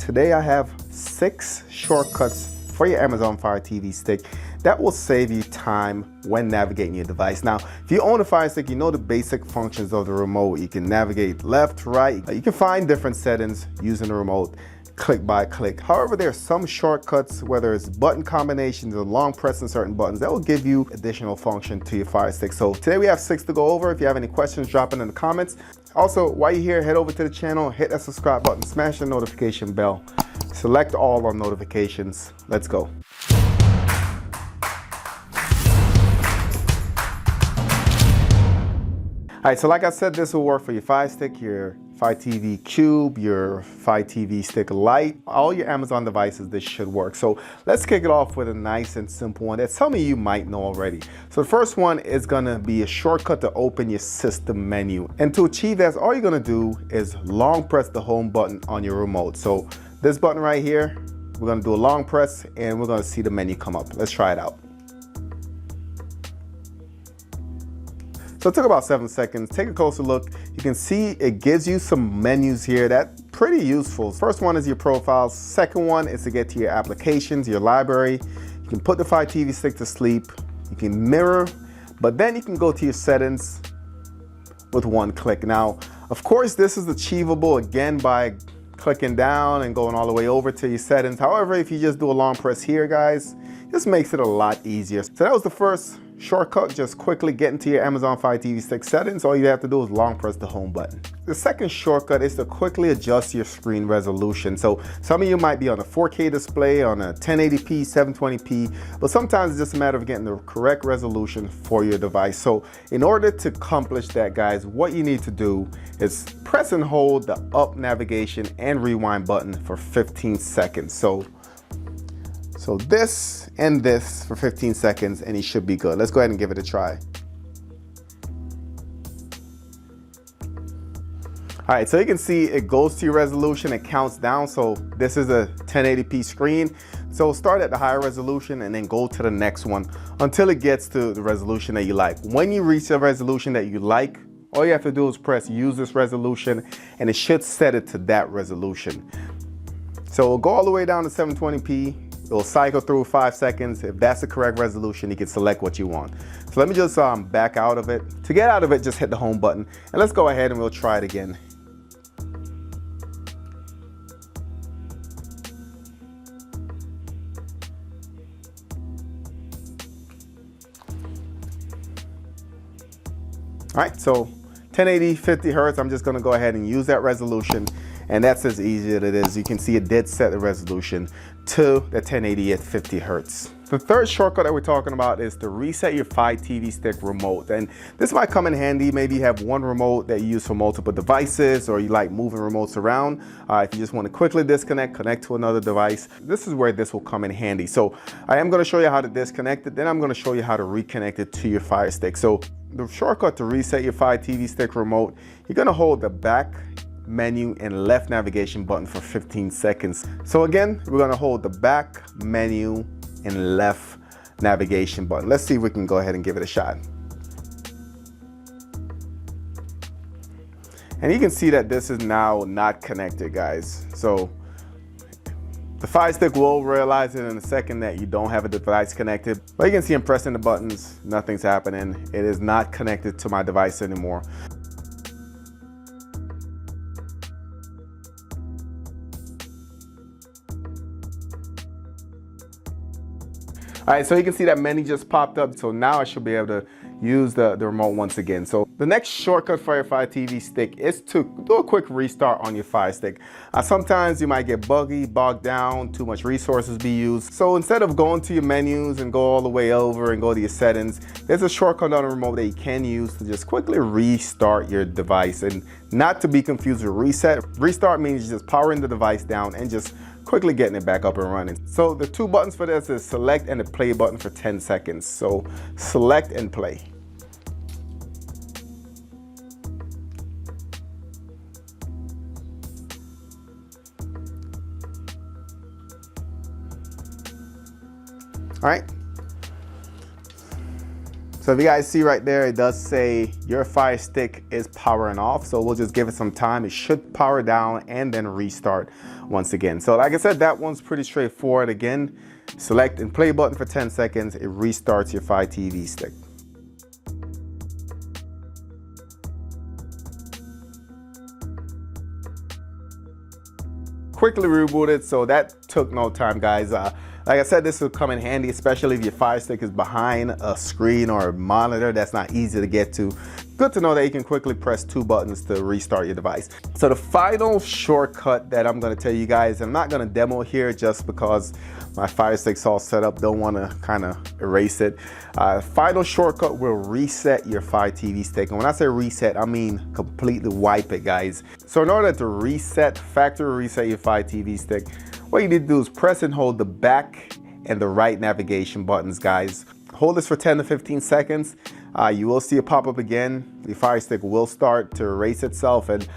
today I have 6 shortcuts for your Amazon Fire TV stick that will save you time when navigating your device. Now, if you own a Fire Stick, you know the basic functions of the remote. You can navigate left, right. You can find different settings using the remote click by click. However, there are some shortcuts, whether it's button combinations or long pressing certain buttons, that will give you additional function to your Fire Stick. So today we have 6 to go over. If you have any questions, drop it in the comments. Also, while you're here, head over to the channel, hit that subscribe button, smash the notification bell, select all on notifications. Let's go. All right, so like I said, this will work for your Fire Stick, your Fire TV Cube, your Fire TV Stick Lite, all your Amazon devices, this should work. So let's kick it off with a nice and simple one that some of you might know already. So the first one is gonna be a shortcut to open your system menu. And to achieve that, all you're gonna do is long press the home button on your remote. So this button right here, we're gonna do a long press and we're gonna see the menu come up. Let's try it out. So it took about 7 seconds. Take a closer look. You can see it gives you some menus here that's pretty useful. First one is your profiles. Second one is to get to your applications, your library. You can put the Fire TV Stick to sleep. You can mirror, but then you can go to your settings with one click. Now, of course, this is achievable again by clicking down and going all the way over to your settings. However, if you just do a long press here, guys, this makes it a lot easier. So that was the first shortcut, just quickly get into your Amazon Fire TV Stick settings. All you have to do is long press the home button. The second shortcut is to quickly adjust your screen resolution. So some of you might be on a 4K display, on a 1080p, 720p, but sometimes it's just a matter of getting the correct resolution for your device. So in order to accomplish that, guys, what you need to do is press and hold the up navigation and rewind button for 15 seconds. So this and this for 15 seconds and you should be good. Let's go ahead and give it a try. All right, so you can see it goes to your resolution, it counts down. So this is a 1080p screen. So start at the higher resolution and then go to the next one until it gets to the resolution that you like. When you reach the resolution that you like, all you have to do is press use this resolution and it should set it to that resolution. So we'll go all the way down to 720p. It'll cycle through 5 seconds. If that's the correct resolution, you can select what you want. So let me just back out of it. To get out of it, just hit the home button. And let's go ahead and we'll try it again. All right, so 1080, 50 hertz. I'm just gonna go ahead and use that resolution. And that's as easy as it is. You can see it did set the resolution to the 1080 at 50 hertz. The third shortcut that we're talking about is to reset your Fire TV Stick remote. And this might come in handy. Maybe you have one remote that you use for multiple devices, or you like moving remotes around. If you just want to quickly disconnect, connect to another device, this is where this will come in handy. So I am going to show you how to disconnect it. Then I'm going to show you how to reconnect it to your Fire Stick. So the shortcut to reset your Fire TV Stick remote, you're going to hold the back menu and left navigation button for 15 seconds. So again, we're going to hold the back menu and left navigation button. Let's see if we can go ahead and give it a shot. And you can see that this is now not connected, guys. So the Fire Stick will realize it in a second that you don't have a device connected. But you can see I'm pressing the buttons, nothing's happening. It is not connected to my device anymore. All right, so you can see that menu just popped up. So now I should be able to use the remote once again. So the next shortcut for your Fire TV Stick is to do a quick restart on your Fire Stick. Sometimes you might get buggy, bogged down, too much resources be used. So instead of going to your menus and go all the way over and go to your settings, there's a shortcut on the remote that you can use to just quickly restart your device. And not to be confused with reset. Restart means just powering the device down and just quickly getting it back up and running. So the 2 buttons for this is select and the play button for 10 seconds. So select and play. All right. So if you guys see right there, it does say your Fire Stick is powering off. So we'll just give it some time. It should power down and then restart. once again. So like I said, that one's pretty straightforward. Again, select and play button for 10 seconds. It restarts your Fire TV stick. Quickly reboot it, so that took no time, guys. Like I said, this will come in handy, especially if your Fire Stick is behind a screen or a monitor that's not easy to get to. Good to know that you can quickly press 2 buttons to restart your device. So the final shortcut that I'm going to tell you guys, I'm not going to demo here just because my Fire Stick's all set up, don't want to kind of erase it. Final shortcut will reset your Fire TV stick. And when I say reset, I mean completely wipe it, guys. So in order to reset, factory reset your Fire TV stick, what you need to do is press and hold the back and the right navigation buttons, guys. Hold this for 10 to 15 seconds. You will see a pop-up again. The Fire Stick will start to erase itself, and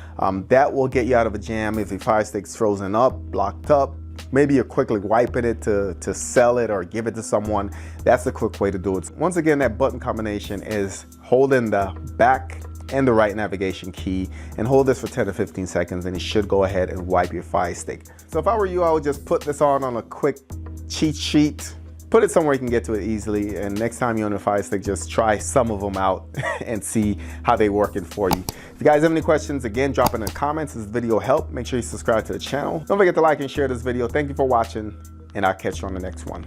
that will get you out of a jam if the Fire Stick's frozen up, blocked up. Maybe you're quickly wiping it to sell it or give it to someone. That's a quick way to do it. Once again, that button combination is holding the back and the right navigation key, and hold this for 10 to 15 seconds, and it should go ahead and wipe your Fire Stick. So if I were you, I would just put this on a quick cheat sheet. Put it somewhere you can get to it easily, and next time you're on a Fire Stick, just try some of them out and see how they're working for you. If you guys have any questions, again, drop it in the comments. This video helped. Make sure you subscribe to the channel. Don't forget to like and share this video. Thank you for watching, and I'll catch you on the next one.